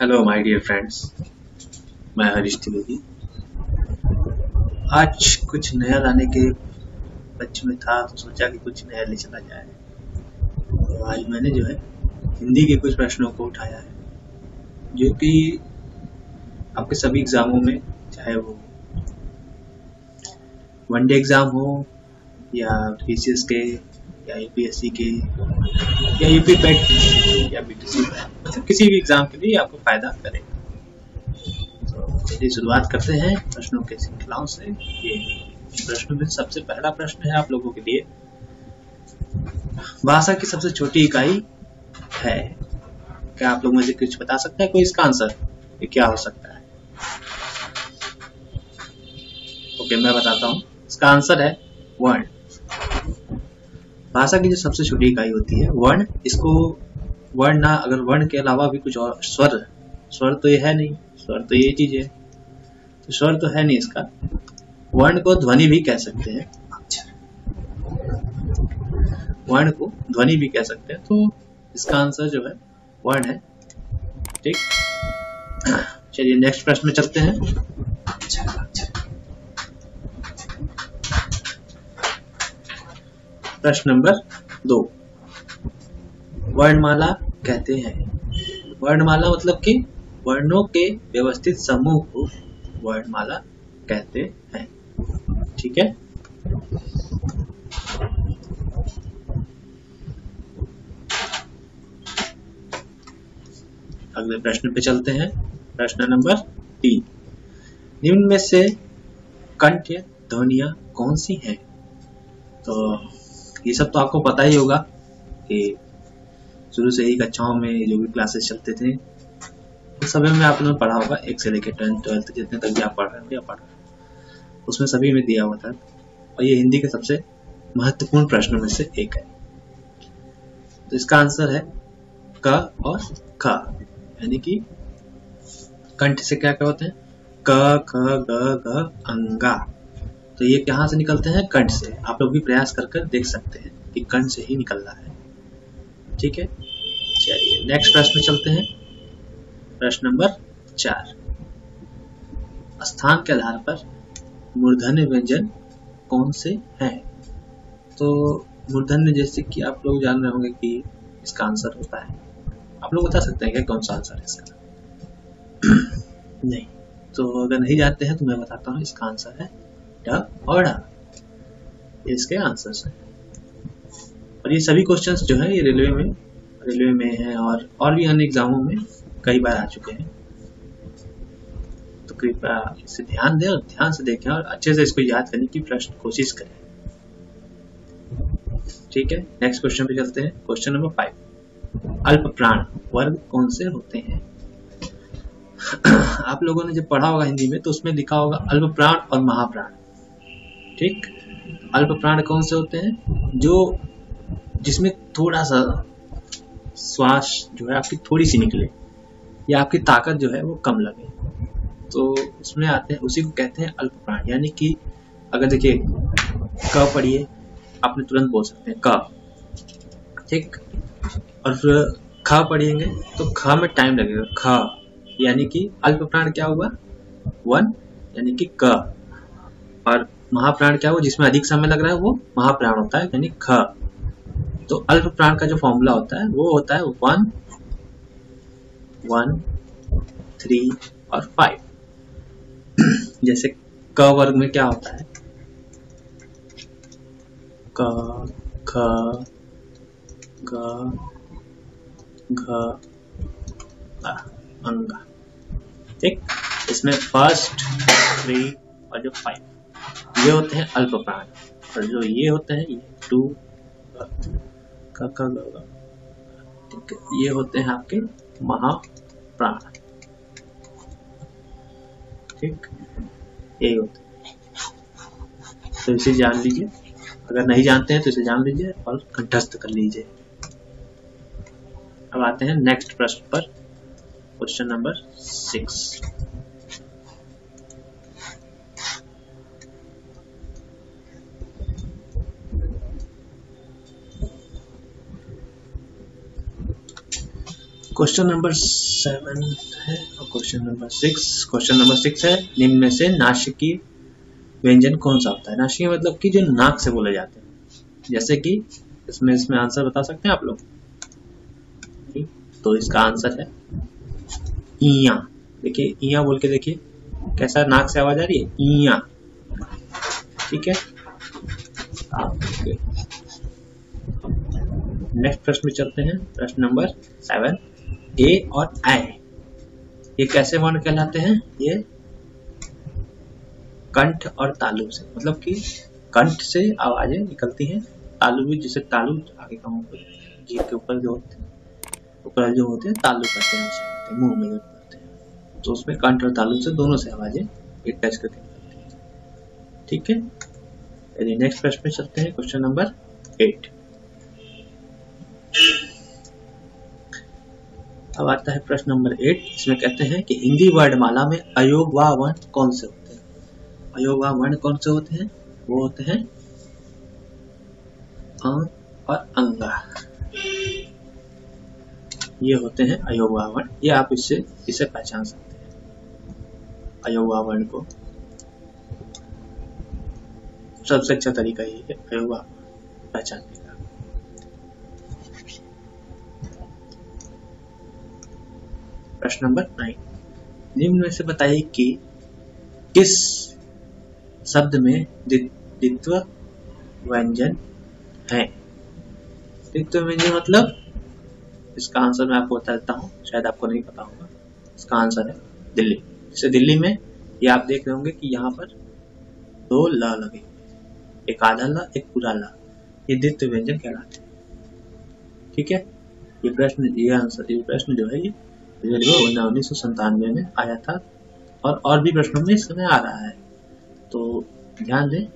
Hello my dear friends, मैं हरीश त्रिवेदी। आज कुछ नया लाने के बच्चे में था तो सोचा कि कुछ नया ले चला जाए। तो आज मैंने जो है हिंदी के कुछ प्रश्नों को उठाया है जो कि आपके सभी एग्जामों में, चाहे वो वनडे एग्जाम हो या पीसीएस के या यूपीएससी के या यूपी पेट या बीटीसी, मतलब किसी भी एग्जाम के लिए आपको फायदा करेगा। तो चलिए शुरुआत करते हैं प्रश्नों के श्रृंखलाओं से। ये प्रश्नों में सबसे पहला प्रश्न है आप लोगों के लिए, भाषा की सबसे छोटी इकाई है। क्या आप लोग मुझे कुछ बता सकते हैं कोई इसका आंसर, ये क्या हो सकता है? ओके, मैं बताता हूँ। इसका आंसर है वर्ण। भाषा की जो सबसे छोटी इकाई होती है वर्ण, इसको वर्ण ना, अगर वर्ण के अलावा भी कुछ और, स्वर तो ये है नहीं, स्वर तो ये चीज है, तो स्वर तो है नहीं इसका। वर्ण को ध्वनि भी कह सकते हैं, वर्ण को ध्वनि भी कह सकते हैं, तो इसका आंसर जो है वर्ण है। ठीक, चलिए नेक्स्ट प्रश्न में चलते हैं। प्रश्न नंबर 2, वर्णमाला कहते हैं। वर्णमाला मतलब कि वर्णों के व्यवस्थित समूह को वर्णमाला कहते हैं। ठीक है, अगले प्रश्न पे चलते हैं। प्रश्न नंबर 3, निम्न में से कंठ्य ध्वनियां कौन सी हैं? तो ये सब तो आपको पता ही होगा कि शुरू से ही कक्षाओं में जो भी क्लासेस चलते थे उस समय में आपने पढ़ा होगा, 1 से लेकर 12th जितने तक भी आप पढ़ रहे हो या पढ़ रहे हो, उसमें सभी में दिया हुआ था। और ये हिंदी के सबसे महत्वपूर्ण प्रश्नों में से एक है। तो इसका आंसर है क और ख, यानी कि कंठ से क्या क्या होते हैं? क, ख, ग, घ, अंगा। तो ये कहाँ से निकलते हैं? कंठ से। आप लोग भी प्रयास कर देख सकते हैं कि कंठ से ही निकल रहा है। ठीक है, चलिए नेक्स्ट प्रश्न में चलते हैं। प्रश्न नंबर 4, स्थान के आधार पर मूर्धन्य व्यंजन कौन से हैं? तो मूर्धन्य, जैसे कि आप लोग जान रहे होंगे कि इसका आंसर होता है, आप लोग बता सकते हैं क्या कौन सा आंसर है इसका? नहीं, तो अगर नहीं जानते हैं तो मैं बताता हूँ। इसका आंसर है ड और ढ, इसके आंसर्स हैं। और ये सभी क्वेश्चंस जो है ये रेलवे में है और भी अन्य एग्जामों में कई बार आ चुके हैं। तो कृपया इसे ध्यान दें और ध्यान से देखें और अच्छे से इसको याद करने की कोशिश करें। ठीक है, नेक्स्ट क्वेश्चन पे चलते हैं। क्वेश्चन नंबर 5, अल्प प्राण वर्ग कौन से होते हैं? आप लोगों ने जब पढ़ा होगा हिंदी में तो उसमें लिखा होगा अल्प प्राण और महाप्राण। ठीक, अल्प प्राण कौन से होते हैं? जो जिसमें थोड़ा सा श्वास जो है आपकी थोड़ी सी निकले या आपकी ताकत जो है वो कम लगे, तो उसमें आते हैं, उसी को कहते हैं अल्प प्राण। यानी कि अगर देखिए क पढ़िए, आपने तुरंत बोल सकते हैं क, ठीक, और ख पढ़िएंगे तो ख में टाइम लगेगा, ख, यानी कि अल्प प्राण क्या हुआ? 1, यानी कि क। और महाप्राण क्या हुआ? जिसमें अधिक समय लग रहा है वो महाप्राण होता है, यानी ख। तो अल्प प्राण का जो फॉर्मूला होता है वो होता है 1, 1, 3 और 5। जैसे क वर्ग में क्या होता है? क, ख, ग, घ, अंगा। ठीक, इसमें 1, 3 और जो 5 ये होते हैं अल्प प्राण, और जो ये होते हैं 2, ठीक है, ये होते हैं आपके महाप्राण। ठीक, यही होते हैं। तो इसे जान लीजिए, अगर नहीं जानते हैं तो इसे जान लीजिए और कंठस्थ कर लीजिए। अब आते हैं नेक्स्ट प्रश्न पर, क्वेश्चन नंबर 6। क्वेश्चन नंबर 7 है और क्वेश्चन नंबर 6 है निम्न में से नासिकीय व्यंजन कौन सा होता है। नासिकीय मतलब कि जो नाक से बोले जाते हैं, जैसे कि इसमें आंसर बता सकते हैं आप लोग। तो इसका आंसर है इया। देखिए इया बोल के देखिए कैसा नाक से आवाज आ रही है, इया। ठीक है, नेक्स्ट प्रश्न में चलते हैं। प्रश्न नंबर 7, ए और आई ये कैसे वर्ण कहलाते हैं। ये कंठ और तालु से, मतलब कि कंठ से आवाजें निकलती हैं, तालु भी, जिसे तालु आगे का मुंह जीभ के ऊपर जो होते हैं, तालु कहते हैं, उसे कहते हैं मुंह में जो करते हैं। तो उसमें कंठ और तालु से दोनों से आवाजें एक टच करके निकलती हैं। ठीक है, यदि नेक्स्ट प्रश्न में चलते हैं। Question number 8। अब आता है प्रश्न नंबर 8। इसमें कहते हैं कि हिंदी वर्णमाला में अयोगवा वर्ण कौन से होते हैं। अयोगवा वर्ण कौन से होते हैं, वो होते हैं अं और अंगा, ये होते हैं अयोगवा वर्ण। ये आप इसे पहचान सकते हैं। अयोगवा वर्ण को सबसे अच्छा तरीका ये है अयोगवा पहचानने का। प्रश्न नंबर 9, निम्न में से बताइए कि किस शब्द में द्वित्व व्यंजन है। द्वित्व व्यंजन मतलब, इसका आंसर मैं आपको बता देता हूँ, शायद आपको नहीं पता होगा। इसका आंसर है दिल्ली। जैसे दिल्ली में ये आप देख रहे होंगे कि यहाँ पर 2 ल लगे, एक आधा ल एक पूरा ल, ये द्वित्व व्यंजन कहलाते हैं। ठीक है, ये प्रश्न जो है ये 1997 में आया था और भी प्रश्नों में इस समय आ रहा है, तो ध्यान दें।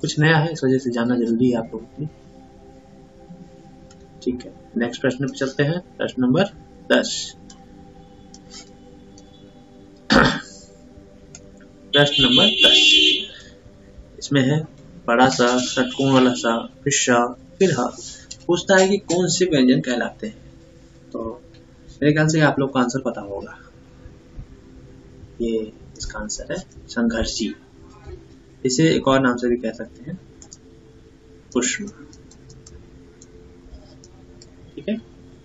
कुछ नया है इस वजह से जानना जरूरी है आप लोगों के लिए। ठीक है, नेक्स्ट प्रश्न पे चलते हैं। प्रश्न नंबर 10। प्रश्न नंबर 10 इसमें है बड़ा सा, षटकोण वाला सा, फिर श, फिर ह। पूछता है कि कौन से व्यंजन कहलाते हैं। तो मेरे ख्याल से आप लोग को आंसर पता होगा। ये इसका आंसर है संघर्षी। इसे एक और नाम से भी कह सकते हैं उष्म। ठीक है,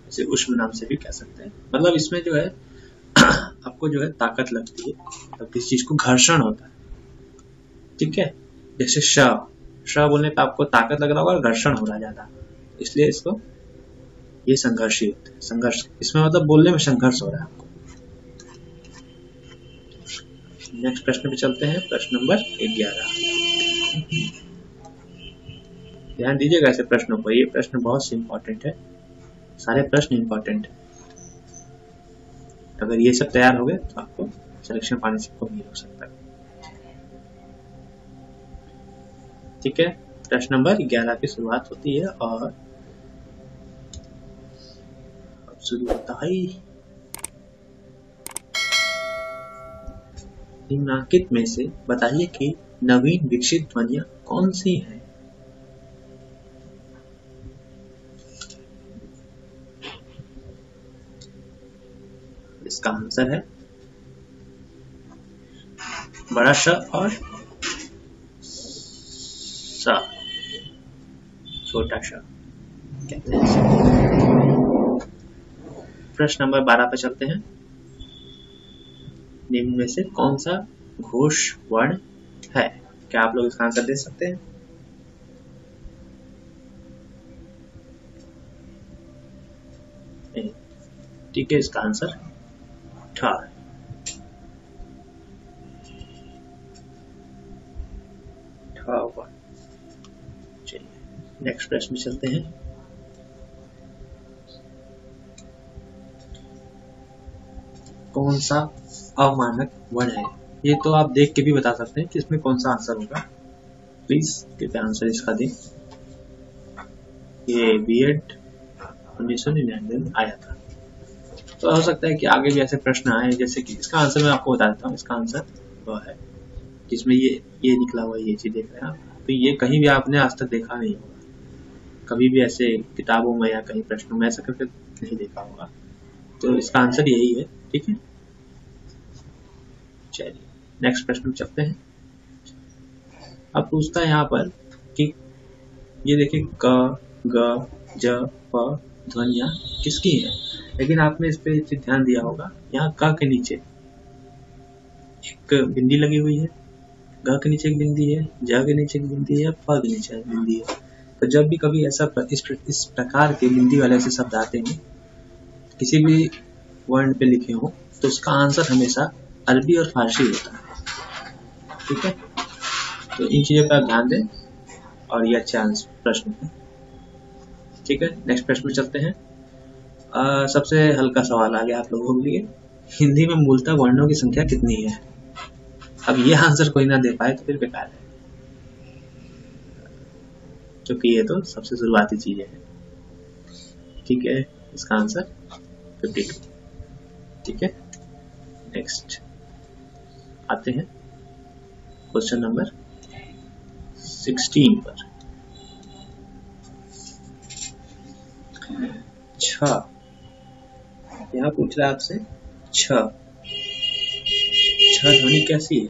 इसे उष्म नाम से भी कह सकते हैं। मतलब इसमें जो है आपको जो है ताकत लगती है, मतलब किसी चीज को घर्षण होता है। ठीक है, जैसे श बोलने पे आपको ताकत लग रहा होगा और घर्षण हो रहा ज्यादा, इसलिए इसको ये संघर्षी होता है। संघर्ष इसमें मतलब बोलने में संघर्ष हो रहा है आपको। नेक्स्ट प्रश्न पे चलते हैं। प्रश्न नंबर 11। ध्यान दीजिएगा ऐसे प्रश्नों पर, ये प्रश्न बहुत इंपॉर्टेंट है। सारे प्रश्न इंपॉर्टेंट है। अगर ये सब तैयार हो गए तो आपको सिलेक्शन पाने से कोई नहीं हो सकता। ठीक है, प्रश्न नंबर 11 की शुरुआत होती है और अब शुरू होता है। निम्नलिखित में से बताइए कि नवीन विकसित ध्वनियां कौन सी हैं। इसका आंसर है बड़ा श और स, छोटा श कहते हैं। प्रश्न नंबर 12 पे चलते हैं। निम्न में से कौन सा घोष वर्ण है। क्या आप लोग इसका आंसर दे सकते हैं। ठीक है, इसका आंसर ठ है। चलिए नेक्स्ट प्रश्न में चलते हैं। कौन सा अमानक वर्ण है। ये तो आप देख के भी बता सकते हैं कि इसमें कौन सा आंसर होगा। प्लीज कृपया आंसर इसका दें। ये B.Ed 1999 में आया था, तो हो सकता है कि आगे भी ऐसे प्रश्न आए। जैसे कि इसका आंसर मैं आपको बता देता हूँ। इसका आंसर वह है जिसमें ये निकला हुआ, ये चीज देख रहे हैं आप, तो ये कहीं भी आपने आज तक देखा नहीं होगा। कभी भी ऐसे किताबों में या कहीं प्रश्नों में ऐसा करके नहीं देखा होगा। तो इसका आंसर यही है ठीक है, चलिए नेक्स्ट प्रश्न में चलते हैं। अब पूछता है यहाँ पर कि ये देखिए क, ग, ज, प ध्वनियां किसकी है, लेकिन आपने इस पे ध्यान दिया होगा, यहाँ क के नीचे एक बिंदी लगी हुई है, ग के नीचे एक बिंदी है, ज के नीचे एक बिंदी है, प के नीचे एक बिंदी है। तो जब भी कभी ऐसा इस प्रकार के बिंदी वाले ऐसे शब्द आते हैं किसी भी वर्ण पे लिखे हो, तो उसका आंसर हमेशा अरबी और फारसी होता है। ठीक है, तो इन चीजों पर आप ध्यान दें और ये अच्छा प्रश्न है। ठीक है, नेक्स्ट प्रश्न में चलते हैं। सबसे हल्का सवाल आ गया आप लोगों के लिए, हिंदी में मूलतः वर्णों की संख्या कितनी है? अब ये आंसर कोई ना दे पाए तो फिर बेकार है, क्योंकि ये तो सबसे शुरुआती चीज है। ठीक है, इसका आंसर 52। ठीक है, नेक्स्ट आते हैं क्वेश्चन नंबर 16 पर। छ, यहाँ पूछ रहा है आपसे छ ध्वनि कैसी है,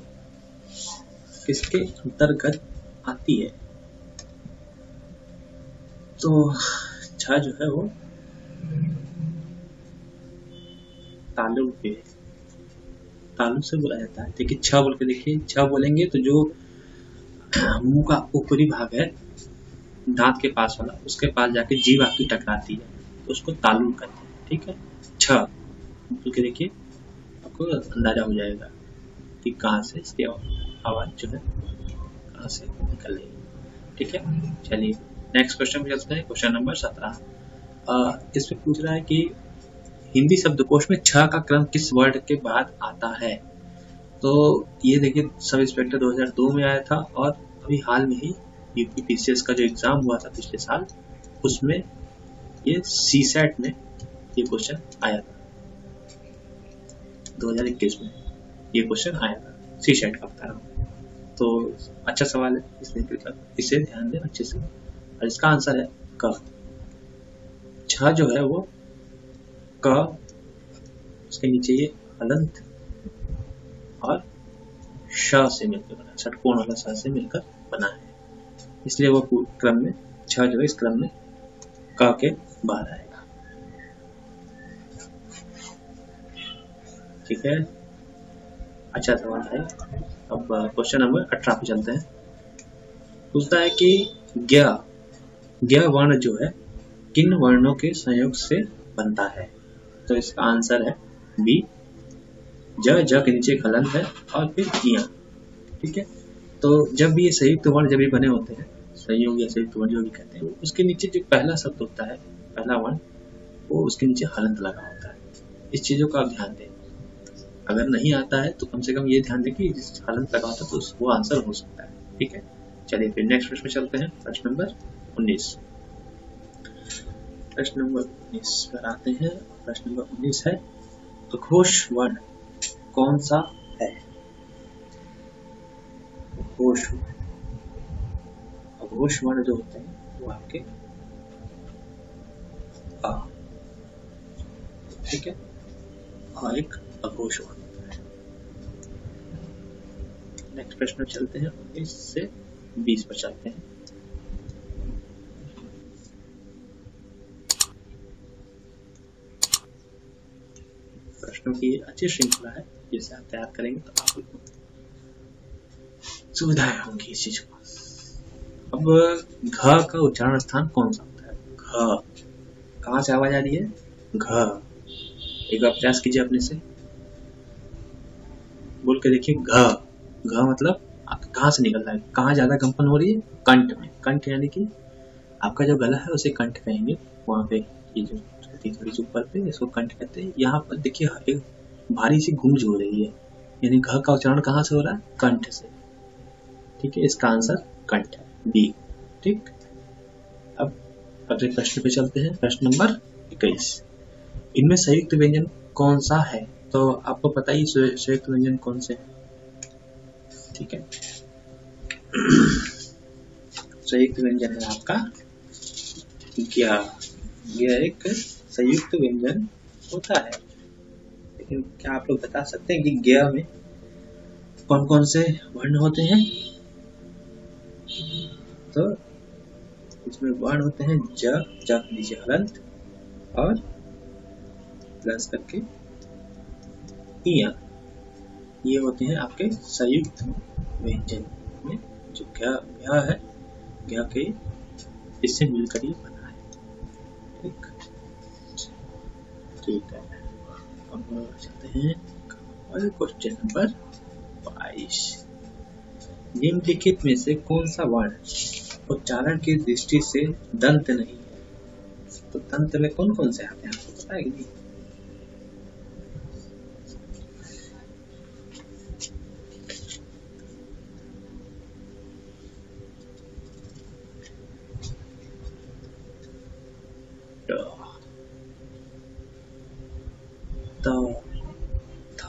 किसके अंतर्गत आती है? तो छ जो है वो तालु से बोला जाता है। देखिए छ बोल के देखिए, छ बोलेंगे तो जो मुंह का ऊपरी भाग है दांत के पास वाला, उसके पास जाके जीभ आपकी टकराती है, तो उसको तालु कहते हैं। ठीक है, छ बोल के देखिए, आपको अंदाजा हो जाएगा कि कहाँ से इसकी आवाज जो है कहाँ से निकल रही है। ठीक है, चलिए नेक्स्ट क्वेश्चन पे चलते हैं। Question number 17। इसमें पूछ रहा है कि हिंदी शब्दकोश में छ का क्रम किस वर्ड के बाद आता है? तो ये देखिए सब इंस्पेक्टर 2002 में आया था, और अभी हाल में ही यूपी पीसीएस का जो एग्जाम हुआ था पिछले साल, उसमें ये सीसेट में ये क्वेश्चन आया था। 2021 में ये क्वेश्चन आया था, सीसेट का बता रहा हूँ। तो अच्छा सवाल है, इसमें इसे ध्यान दें अच्छे से, और इसका आंसर है क। छ जो है वो क, उसके नीचे ये हलंत और श से मिलकर बना, षटकोण वाला श से मिलकर बना है, इसलिए वो क्रम में छ जो है इस क्रम में क के बाद आएगा। ठीक है, अच्छा सवाल है। अब क्वेश्चन नंबर 18 पे चलते हैं। पूछता है कि ज्ञ वर्ण जो है किन वर्णों के संयोग से बनता है? तो इसका आंसर है बी, ज के नीचे एक हलंत है और फिर इया। ठीक है, तो जब भी ये संयुक्त वर्ण जब भी बने होते हैं, संयोग या संयुक्त वर्ण जो भी कहते हैं, उसके नीचे जो पहला शब्द होता है, पहला वर्ण, वो उसके नीचे हलंत लगा होता है। इस चीजों का आप ध्यान दें, अगर नहीं आता है तो कम से कम ये ध्यान दें कि हलंत लगा होता है तो वो आंसर हो सकता है। ठीक है, चलिए फिर नेक्स्ट प्रश्न में चलते हैं। प्रश्न नंबर 19। प्रश्न नंबर 19 पर आते हैं। प्रश्न नंबर 19 है, अघोष वर्ण कौन सा है? अघोष वर्ण जो होते हैं वो आपके आ, ठीक है, आ एक अघोष वर्ण होता है। नेक्स्ट प्रश्न में चलते हैं, 19 से 20 पर चलते हैं। प्रश्नों की अच्छी श्रृंखला है, जिसे आप तैयार करेंगे तो आपको सुविधाएं होंगी इस चीज को। अब घ का उच्चारण स्थान कौन सा होता है? घ, कहां से आवाज आ रही है? घ। एक बार प्रयास कीजिए अपने से, बोल के देखिए घ। घ मतलब कहां से निकल रहा है, कहां ज्यादा कंपन हो रही है? कंठ में। कंठ यानी कि आपका जो गला है उसे कंठ कहेंगे, वहां पे ये जो थोड़ी सी ऊपर पे इसको कंठ कहते हैं। यहाँ पर देखिए एक भारी सी गूंज हो रही है, यानी घ का उच्चारण कहां से हो रहा है? कंठ से। ठीक है, इसका आंसर कंठ है, बी। ठीक, अब अगले प्रश्न पे चलते हैं। प्रश्न नंबर 21, इनमें संयुक्त व्यंजन कौन सा है? तो आपको पता ही संयुक्त व्यंजन कौन से है। ठीक है, संयुक्त व्यंजन है आपका ज्ञ। यह एक संयुक्त व्यंजन होता है। लेकिन क्या आप लोग बता सकते हैं कि ज्ञ में कौन कौन से वर्ण होते हैं? तो इसमें वर्ण होते हैं ज ज लीजिए हलंत और प्लस करके इया, ये होते हैं आपके संयुक्त व्यंजन में जो ज्ञ है, ज्ञ के इससे मिलकर ये बना है। ठीक है, अब चलते हैं क्वेश्चन नंबर 22। निम्नलिखित में से कौन सा वर्ण उच्चारण की दृष्टि से दंत नहीं है? तो दंत में कौन कौन से आते हैं आपको पता है कि नहीं? त, थ,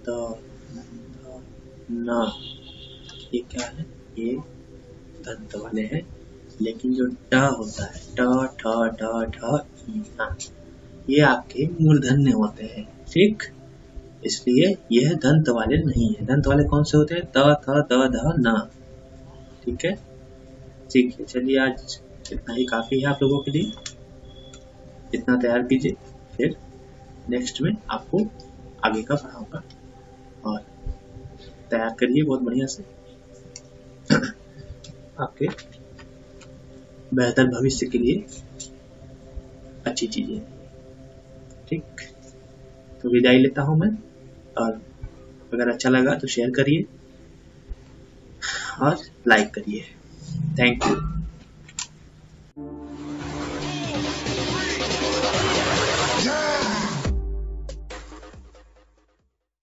द, न, ये क्या है? ये दंत वाले हैं। लेकिन जो ट होता है, ट, ठ, ड, ढ, न, ये आपके मूर्धन्य होते हैं। ठीक, इसलिए यह दंत वाले नहीं है। दंत वाले कौन से होते हैं? त, थ, द, ध, न। ठीक है, ठीक है, चलिए आज इतना ही काफी है आप लोगों के लिए। इतना तैयार कीजिए, फिर नेक्स्ट में आपको आगे का पढ़ाऊंगा, और तैयार करिए बहुत बढ़िया से आपके बेहतर भविष्य के लिए अच्छी चीजें। ठीक, तो विदाई लेता हूं मैं, और अगर अच्छा लगा तो शेयर करिए और लाइक करिए। Thank you.